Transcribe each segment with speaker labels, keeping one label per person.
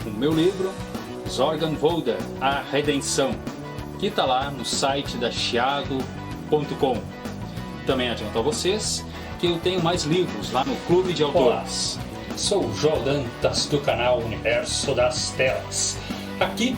Speaker 1: o meu livro Zorgenwolder, A Redenção, que está lá no site da Chiado.com. Também adianto a vocês que eu tenho mais livros lá no Clube de Autores.
Speaker 2: Olá, sou o João Dantas do canal Universo das Telas. Aqui,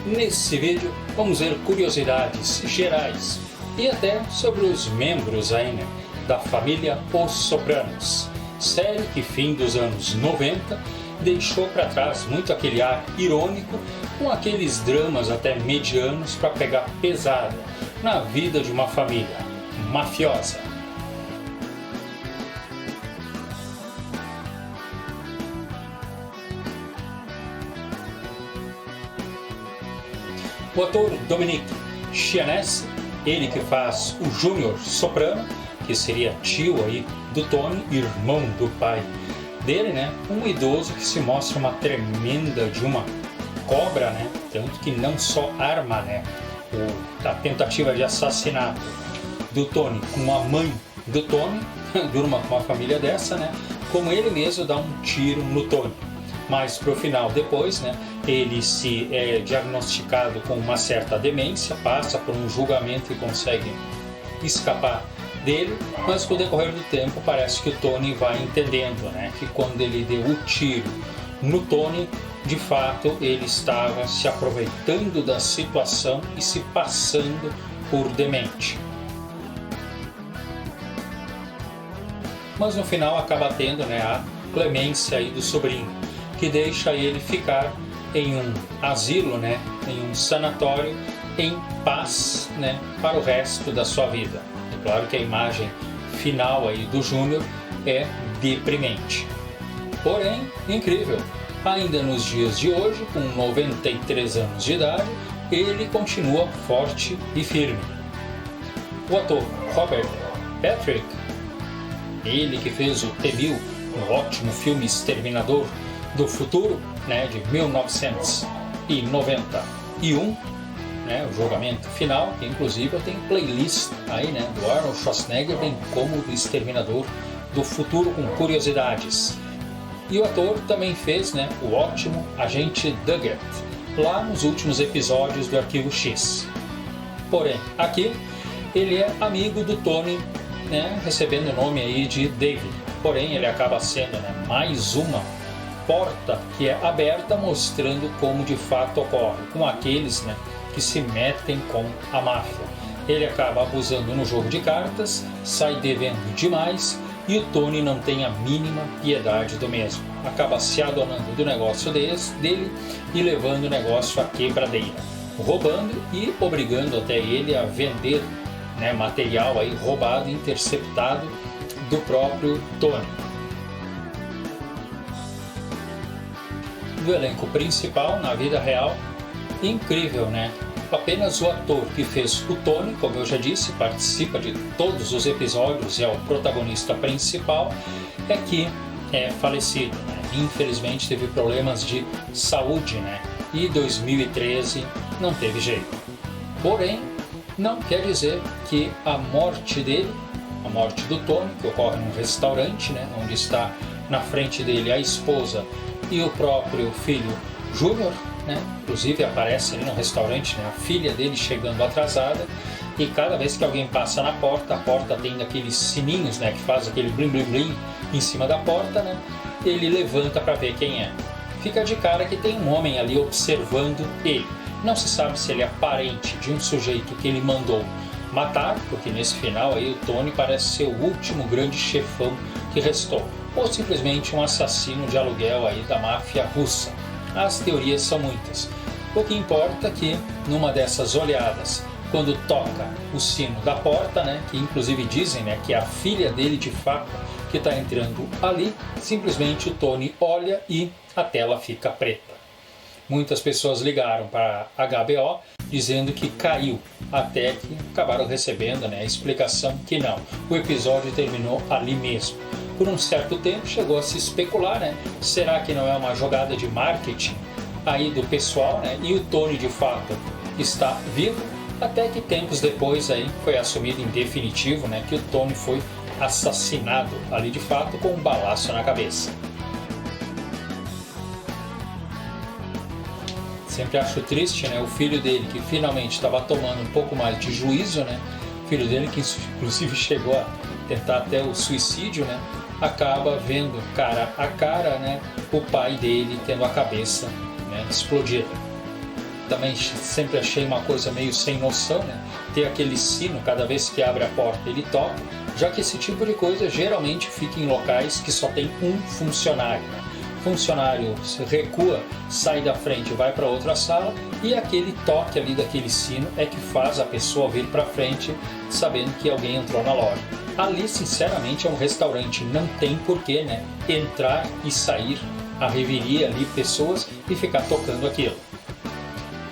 Speaker 2: nesse vídeo, vamos ver curiosidades gerais e até sobre os membros ainda da família Os Sopranos, série que fim dos anos 90 deixou para trás muito aquele ar irônico com aqueles dramas até medianos para pegar pesada na vida de uma família mafiosa. O ator Dominic Chianese, ele que faz o Júnior Soprano, que seria tio aí do Tony, irmão do pai dele, né? Um idoso que se mostra uma tremenda de uma cobra, né? Tanto que não só arma, né? A tentativa de assassinato do Tony com a mãe do Tony, durma com uma família dessa, né? Como ele mesmo dá um tiro no Tony. Mas pro final, depois, né? Ele se é diagnosticado com uma certa demência, passa por um julgamento e consegue escapar dele, mas com o decorrer do tempo parece que o Tony vai entendendo, né, que quando ele deu o tiro no Tony, de fato ele estava se aproveitando da situação e se passando por demente. Mas no final acaba tendo, né, a clemência aí do sobrinho, que deixa ele ficar em um asilo, né, em um sanatório, em paz, né, para o resto da sua vida. Claro que a imagem final aí do Júnior é deprimente. Porém, incrível, ainda nos dias de hoje, com 93 anos de idade, ele continua forte e firme. O ator Robert Patrick, ele que fez o T-1000, um ótimo filme Exterminador do Futuro, né, de 1991, né, o julgamento final, que inclusive eu tenho playlist aí, né, do Arnold Schwarzenegger, bem como do Exterminador do Futuro, com curiosidades. E o ator também fez, né, o ótimo Agente Duggar, lá nos últimos episódios do Arquivo X. Porém, aqui ele é amigo do Tony, né, recebendo o nome aí de David. Porém, ele acaba sendo, né, mais uma porta que é aberta, mostrando como de fato ocorre com aqueles, né, que se metem com a máfia. Ele acaba abusando no jogo de cartas, sai devendo demais e o Tony não tem a mínima piedade do mesmo. Acaba se adonando do negócio dele e levando o negócio à quebradeira, roubando e obrigando até ele a vender, né, material aí roubado, interceptado do próprio Tony. Do elenco principal, na vida real, incrível, né? Apenas o ator que fez o Tony, como eu já disse, participa de todos os episódios e é o protagonista principal, é que é falecido, né? Infelizmente teve problemas de saúde, né? E 2013 não teve jeito. Porém, não quer dizer que a morte dele, a morte do Tony, que ocorre num restaurante, né? Onde está na frente dele a esposa e o próprio filho Júnior, né? Inclusive aparece ali no restaurante, né, a filha dele chegando atrasada, e cada vez que alguém passa na porta, a porta tem aqueles sininhos, né, que faz aquele blim blim blim em cima da porta, né? Ele levanta para ver quem é. Fica de cara que tem um homem ali observando ele. Não se sabe se ele é parente de um sujeito que ele mandou matar, porque nesse final aí o Tony parece ser o último grande chefão que restou, ou simplesmente um assassino de aluguel aí da máfia russa. As teorias são muitas. O que importa é que, numa dessas olhadas, quando toca o sino da porta, né, que inclusive dizem, né, que é a filha dele de fato que está entrando ali, simplesmente o Tony olha e a tela fica preta. Muitas pessoas ligaram para a HBO dizendo que caiu, até que acabaram recebendo, né, a explicação que não. O episódio terminou ali mesmo. Por um certo tempo chegou a se especular, né? Será que não é uma jogada de marketing aí do pessoal, né? E o Tony de fato está vivo, até que tempos depois aí foi assumido em definitivo, né, que o Tony foi assassinado ali de fato com um balaço na cabeça. Sempre acho triste, né? O filho dele, que finalmente estava tomando um pouco mais de juízo, né? O filho dele, que inclusive chegou a tentar até o suicídio, né? Acaba vendo cara a cara, né? O pai dele tendo a cabeça, né, explodida. Também sempre achei uma coisa meio sem noção, né? Ter aquele sino, cada vez que abre a porta ele toca, já que esse tipo de coisa geralmente fica em locais que só tem um funcionário, né? Funcionário recua, sai da frente, vai para outra sala e aquele toque ali daquele sino é que faz a pessoa vir para frente sabendo que alguém entrou na loja. Ali, sinceramente, é um restaurante, não tem porquê, né, entrar e sair a reveria ali pessoas e ficar tocando aquilo.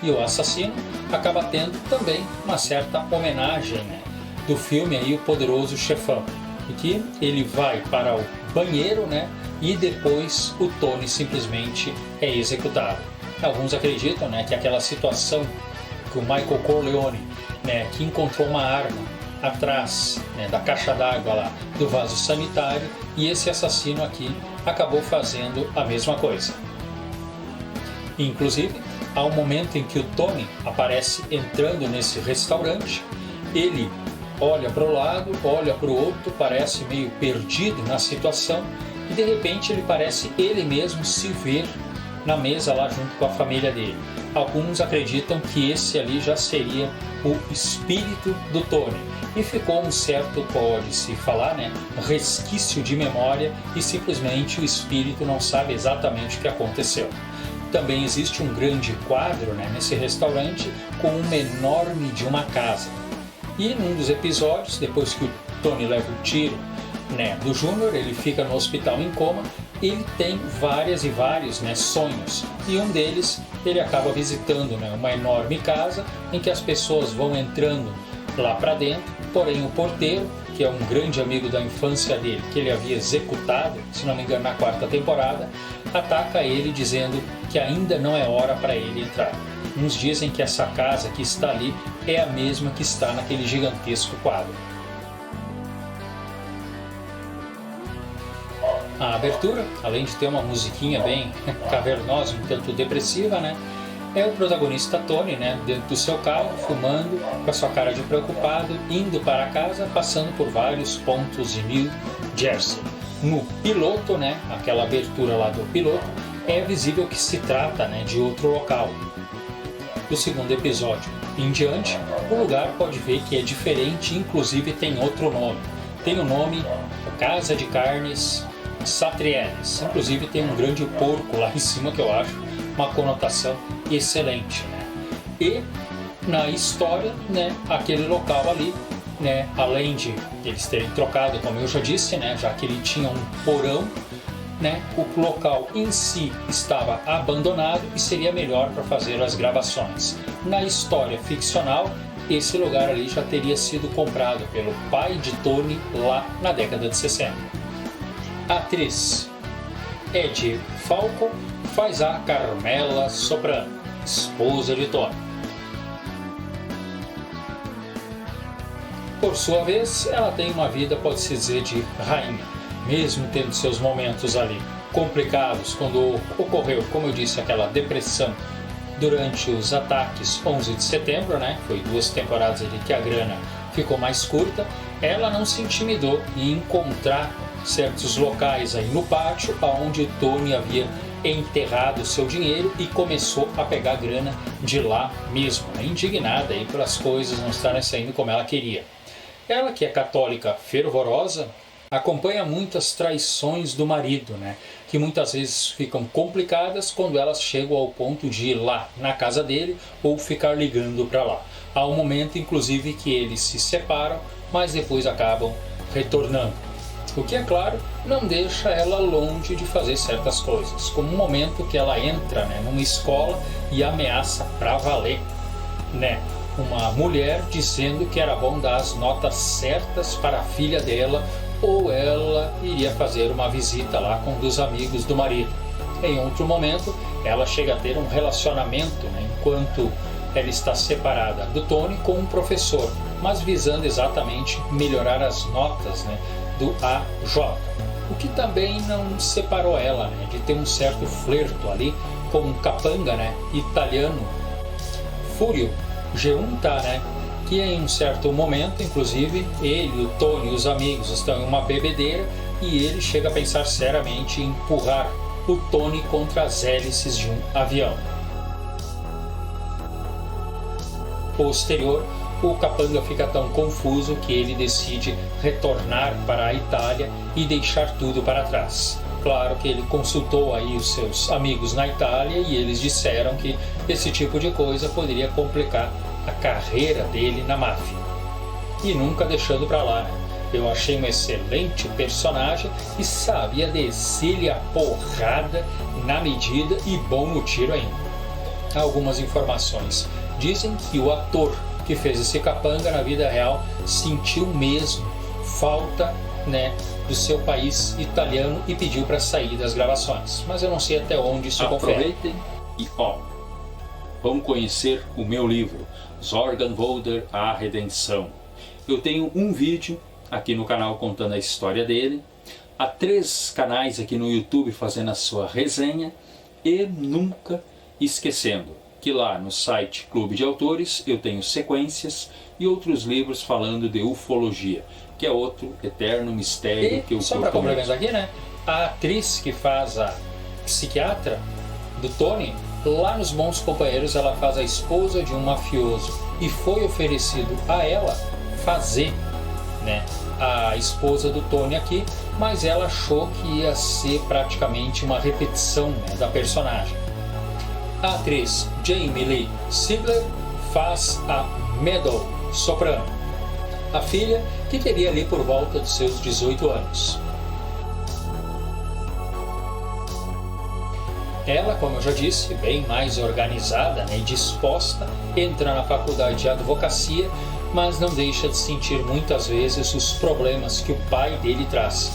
Speaker 2: E o assassino acaba tendo também uma certa homenagem, né, do filme aí O Poderoso Chefão, em que ele vai para o banheiro, né, e depois o Tony simplesmente é executado. Alguns acreditam, né, que aquela situação que o Michael Corleone, né, que encontrou uma arma atrás, né, da caixa d'água lá do vaso sanitário, e esse assassino aqui acabou fazendo a mesma coisa. Inclusive, há um momento em que o Tony aparece entrando nesse restaurante, ele olha para o lado, olha para o outro, parece meio perdido na situação e de repente ele parece ele mesmo se ver na mesa lá junto com a família dele. Alguns acreditam que esse ali já seria o espírito do Tony e ficou um certo, pode-se falar, né, resquício de memória e simplesmente o espírito não sabe exatamente o que aconteceu. Também existe um grande quadro, né, nesse restaurante com uma enorme de uma casa. E num dos episódios, depois que o Tony leva o tiro, né, do Júnior, ele fica no hospital em coma, ele tem vários, né, sonhos. E um deles, ele acaba visitando, né, uma enorme casa em que as pessoas vão entrando lá para dentro, porém o porteiro, que é um grande amigo da infância dele, que ele havia executado, se não me engano, na 4ª temporada, ataca ele dizendo que ainda não é hora para ele entrar. Uns dizem que essa casa que está ali é a mesma que está naquele gigantesco quadro. A abertura, além de ter uma musiquinha bem cavernosa, um tanto depressiva, né, é o protagonista Tony, né, dentro do seu carro, fumando, com a sua cara de preocupado, indo para casa, passando por vários pontos de New Jersey. No piloto, né, aquela abertura lá do piloto, é visível que se trata, né, de outro local. Do segundo episódio em diante, o lugar pode ver que é diferente, inclusive tem outro nome. Tem o nome Casa de Carnes Satrienes. Inclusive tem um grande porco lá em cima que eu acho uma conotação excelente, né? E na história, né, aquele local ali, né, além de eles terem trocado, como eu já disse, né, já que ele tinha um porão, né, o local em si estava abandonado e seria melhor para fazer as gravações. Na história ficcional, esse lugar ali já teria sido comprado pelo pai de Tony lá na década de 60. A atriz Edie Falco faz a Carmela Soprano, esposa de Tony. Por sua vez, ela tem uma vida, pode-se dizer, de rainha, mesmo tendo seus momentos ali complicados quando ocorreu, como eu disse, aquela depressão durante os ataques 11 de setembro, né? Foi 2 temporadas ali que a grana ficou mais curta. Ela não se intimidou em encontrar certos locais aí no pátio onde Tony havia enterrado seu dinheiro e começou a pegar grana de lá mesmo, né? Indignada aí pelas coisas não estarem saindo como ela queria. Ela, que é católica fervorosa, acompanha muitas traições do marido, né? Que muitas vezes ficam complicadas quando elas chegam ao ponto de ir lá na casa dele ou ficar ligando para lá. Há um momento, inclusive, que eles se separam, mas depois acabam retornando. O que, é claro, não deixa ela longe de fazer certas coisas, como um momento que ela entra, né, numa escola e ameaça para valer, né, uma mulher dizendo que era bom dar as notas certas para a filha dela ou ela iria fazer uma visita lá com um dos amigos do marido. Em outro momento, ela chega a ter um relacionamento, né, enquanto ela está separada do Tony com um professor, mas visando exatamente melhorar as notas, né, do AJ. O que também não separou ela, né, de ter um certo flerto ali com um capanga, né, italiano, Furio Giunta, né, que em um certo momento, inclusive, ele, o Tony e os amigos estão em uma bebedeira e ele chega a pensar seriamente em empurrar o Tony contra as hélices de um avião. Posterior, o capanga fica tão confuso que ele decide retornar para a Itália e deixar tudo para trás. Claro que ele consultou aí os seus amigos na Itália e eles disseram que esse tipo de coisa poderia complicar a carreira dele na máfia. E nunca deixando para lá, né? Eu achei um excelente personagem e sabia descer-lhe a porrada na medida e bom no tiro ainda. Algumas informações dizem que o ator que fez esse capanga na vida real sentiu mesmo falta, né, do seu país italiano e pediu para sair das gravações. Mas eu não sei até onde isso confere.
Speaker 1: Aproveitem e vamos conhecer o meu livro, Zorgenwälder, A Redenção. Eu tenho um vídeo aqui no canal contando a história dele, há 3 canais aqui no YouTube fazendo a sua resenha e nunca esquecendo que lá no site Clube de Autores eu tenho sequências e outros livros falando de ufologia, que é outro eterno mistério que eu
Speaker 2: só para complementar aqui, né? A atriz que faz a psiquiatra do Tony, lá nos Bons Companheiros ela faz a esposa de um mafioso e foi oferecido a ela fazer, né, a esposa do Tony aqui, mas ela achou que ia ser praticamente uma repetição, né, da personagem. A atriz Jamie Lee Sigler faz a Meadow, soprano, a filha que teria ali por volta dos seus 18 anos. Ela, como eu já disse, bem mais organizada, né, e disposta, entra na faculdade de advocacia, mas não deixa de sentir muitas vezes os problemas que o pai dele traz.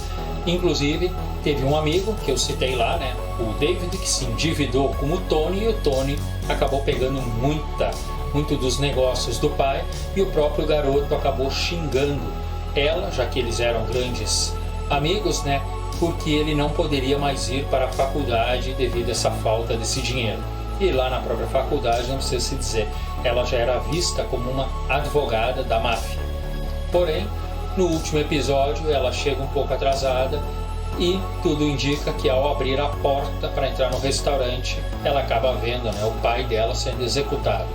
Speaker 2: Inclusive, teve um amigo que eu citei lá, né, o David, que se endividou com o Tony e o Tony acabou pegando muito dos negócios do pai e o próprio garoto acabou xingando ela, já que eles eram grandes amigos, né, porque ele não poderia mais ir para a faculdade devido a essa falta desse dinheiro. E lá na própria faculdade, não precisa se dizer, ela já era vista como uma advogada da máfia. Porém, no último episódio, ela chega um pouco atrasada e tudo indica que ao abrir a porta para entrar no restaurante, ela acaba vendo, né, o pai dela sendo executado.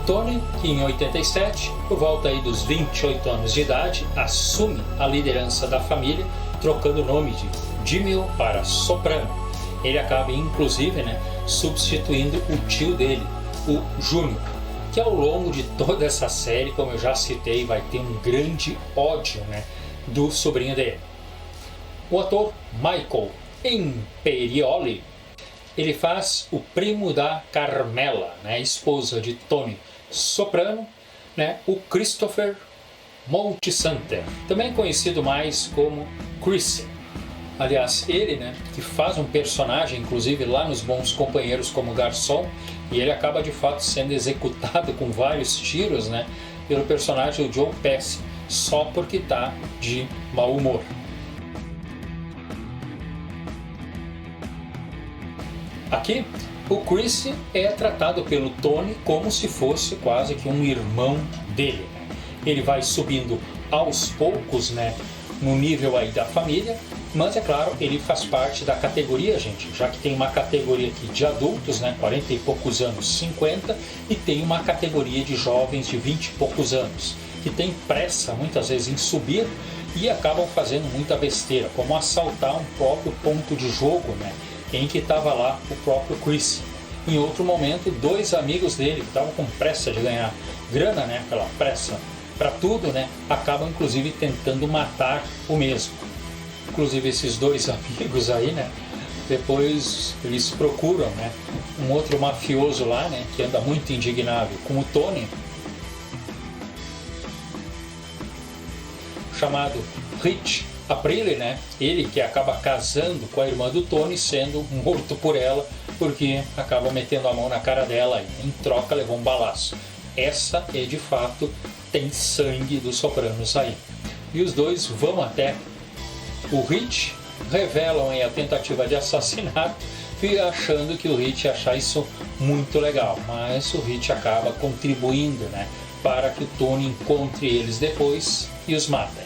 Speaker 2: Tony, que em 87, por volta aí dos 28 anos de idade, assume a liderança da família, trocando o nome de Jimmy para Soprano. Ele acaba, inclusive, né, substituindo o tio dele, o Júnior, que ao longo de toda essa série, como eu já citei, vai ter um grande ódio, né, do sobrinho dele. O ator Michael Imperioli, ele faz o primo da Carmela, né, esposa de Tony Soprano, né, o Christopher Moltisanti, também conhecido mais como Chris. Aliás, ele, né, que faz um personagem, inclusive lá nos Bons Companheiros como garçom, e ele acaba de fato sendo executado com vários tiros, né, pelo personagem do Joe Pesci, só porque está de mau humor. Aqui, o Chris é tratado pelo Tony como se fosse quase que um irmão dele. Ele vai subindo aos poucos, né, no nível aí da família, mas é claro, ele faz parte da categoria, gente, já que tem uma categoria aqui de adultos, né, 40 e poucos anos, 50, e tem uma categoria de jovens de 20 e poucos anos, que tem pressa muitas vezes em subir e acabam fazendo muita besteira, como assaltar um próprio ponto de jogo, né, em que estava lá o próprio Chris. Em outro momento, 2 amigos dele que estavam com pressa de ganhar grana, né, aquela pressa para tudo, né, acabam inclusive tentando matar o mesmo. Inclusive esses 2 amigos aí, né, depois eles procuram, né, um outro mafioso lá, né, que anda muito indignado com o Tony, chamado Rich Aprile, né, ele que acaba casando com a irmã do Tony, sendo morto por ela, porque acaba metendo a mão na cara dela e em troca levou um balaço. Essa é de fato, tem sangue dos Sopranos aí. E os 2 vão até o Rich, revelam a tentativa de assassinato, achando que o Hit ia achar isso muito legal, mas o Hit acaba contribuindo, né, para que o Tony encontre eles depois e os mate.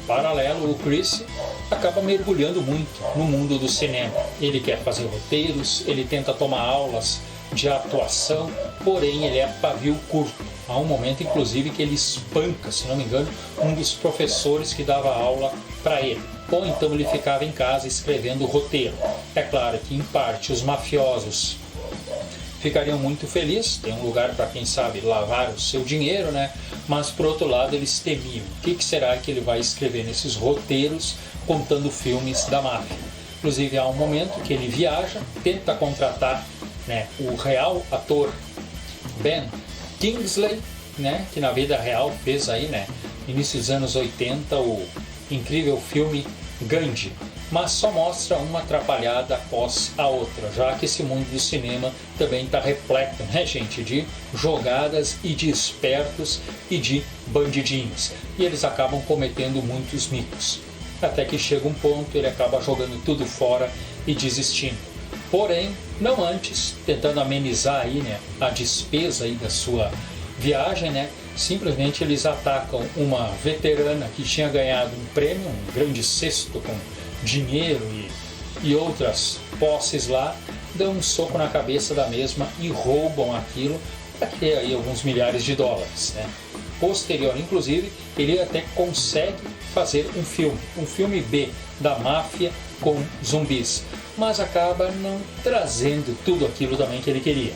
Speaker 2: Paralelo, o Chris acaba mergulhando muito no mundo do cinema. Ele quer fazer roteiros, ele tenta tomar aulas de atuação, porém ele é pavio curto. Há um momento, inclusive, que ele espanca, se não me engano, um dos professores que dava aula para ele. Ou então ele ficava em casa escrevendo roteiro. É claro que, em parte, os mafiosos ficariam muito felizes, tem um lugar para, quem sabe, lavar o seu dinheiro, né? Mas, por outro lado, eles temiam. O que será que ele vai escrever nesses roteiros contando filmes da máfia? Inclusive, há um momento que ele viaja, tenta contratar, né, o real ator Ben Kingsley, né, que na vida real fez aí, né, início dos anos 80, o incrível filme Gandhi, mas só mostra uma atrapalhada após a outra, já que esse mundo do cinema também está repleto, né, gente, de jogadas e de espertos e de bandidinhos, e eles acabam cometendo muitos micos, até que chega um ponto, ele acaba jogando tudo fora e desistindo. Porém, não antes, tentando amenizar aí, né, a despesa aí da sua viagem, né, simplesmente eles atacam uma veterana que tinha ganhado um prêmio, um grande cesto com dinheiro e outras posses lá, dão um soco na cabeça da mesma e roubam aquilo para ter aí alguns milhares de dólares, né. Posterior, inclusive, ele até consegue fazer um filme B da máfia com zumbis, mas acaba não trazendo tudo aquilo também que ele queria.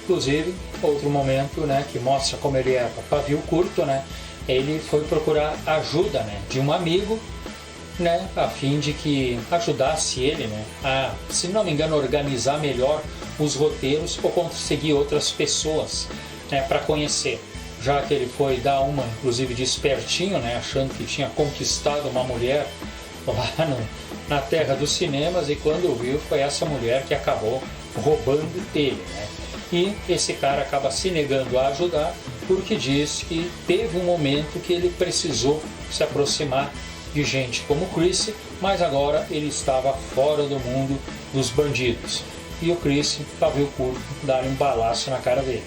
Speaker 2: Inclusive, outro momento, né, que mostra como ele é pavio curto, né, ele foi procurar ajuda, né, de um amigo, né, a fim de que ajudasse ele, né, a, se não me engano, organizar melhor os roteiros ou conseguir outras pessoas, né, para conhecer. Já que ele foi dar uma, inclusive, de espertinho, né, achando que tinha conquistado uma mulher lá na terra dos cinemas, e quando viu, foi essa mulher que acabou roubando ele, né? E esse cara acaba se negando a ajudar, porque diz que teve um momento que ele precisou se aproximar de gente como Chris, mas agora ele estava fora do mundo dos bandidos. E o Chris, pavio curto, dá-lhe um balaço na cara dele.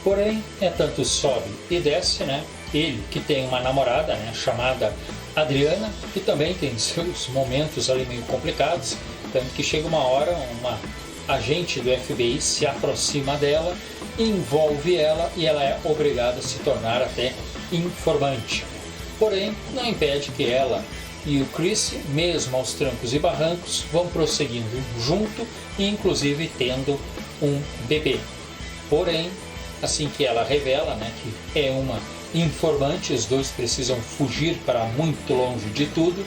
Speaker 2: Porém, tanto sobe e desce, né? Ele, que tem uma namorada, né, chamada Adriana, que também tem seus momentos ali meio complicados, tanto que chega uma hora, uma agente do FBI se aproxima dela, envolve ela e ela é obrigada a se tornar até informante. Porém, não impede que ela e o Chris, mesmo aos trancos e barrancos, vão prosseguindo junto e inclusive tendo um bebê. Porém, assim que ela revela, né, que é uma informante, os dois precisam fugir para muito longe de tudo,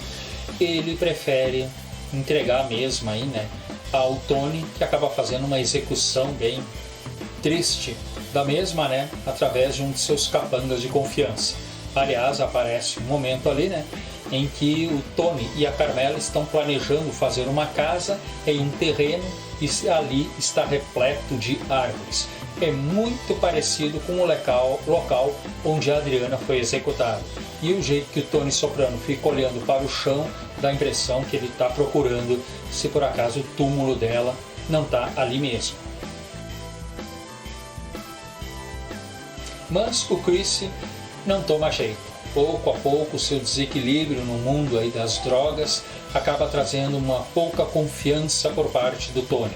Speaker 2: ele prefere entregar mesmo aí, né, ao Tony, que acaba fazendo uma execução bem triste da mesma, né, através de um de seus capangas de confiança. Aliás, aparece um momento ali, né, em que o Tony e a Carmela estão planejando fazer uma casa em um terreno e ali está repleto de árvores. É muito parecido com o local onde a Adriana foi executada. E o jeito que o Tony Soprano fica olhando para o chão dá a impressão que ele está procurando se por acaso o túmulo dela não está ali mesmo. Mas o Chris não toma jeito. Pouco a pouco, o seu desequilíbrio no mundo aí das drogas acaba trazendo uma pouca confiança por parte do Tony.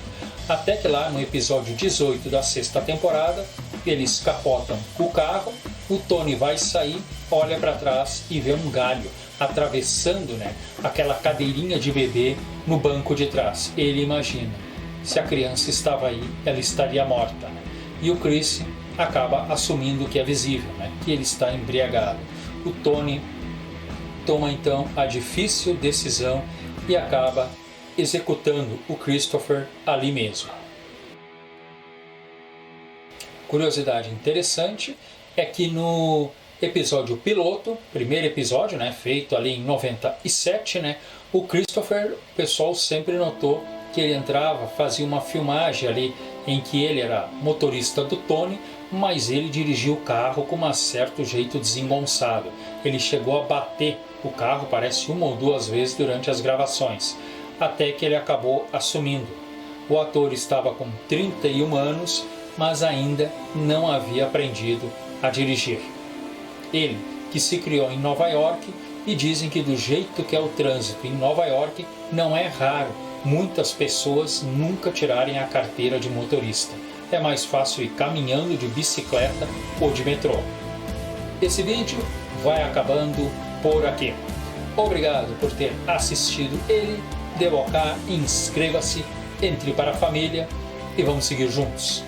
Speaker 2: Até que lá no episódio 18 da sexta temporada, eles capotam o carro, o Tony vai sair, olha para trás e vê um galho atravessando, né, aquela cadeirinha de bebê no banco de trás. Ele imagina, se a criança estava aí, ela estaria morta, né? E o Chris acaba assumindo que é visível, né, que ele está embriagado. O Tony toma então a difícil decisão e acaba executando o Christopher ali mesmo. Curiosidade interessante é que no episódio piloto, primeiro episódio, né, feito ali em 97, né, o Christopher, o pessoal sempre notou que ele entrava, fazia uma filmagem ali em que ele era motorista do Tony, mas ele dirigiu o carro com um certo jeito desengonçado. Ele chegou a bater o carro, parece 1 ou 2 vezes durante as gravações, até que ele acabou assumindo. O ator estava com 31 anos, mas ainda não havia aprendido a dirigir. Ele, que se criou em Nova York, e dizem que do jeito que é o trânsito em Nova York, não é raro muitas pessoas nunca tirarem a carteira de motorista. É mais fácil ir caminhando, de bicicleta ou de metrô. Esse vídeo vai acabando por aqui. Obrigado por ter assistido ele. Dê o OK, inscreva-se, entre para a família e vamos seguir juntos.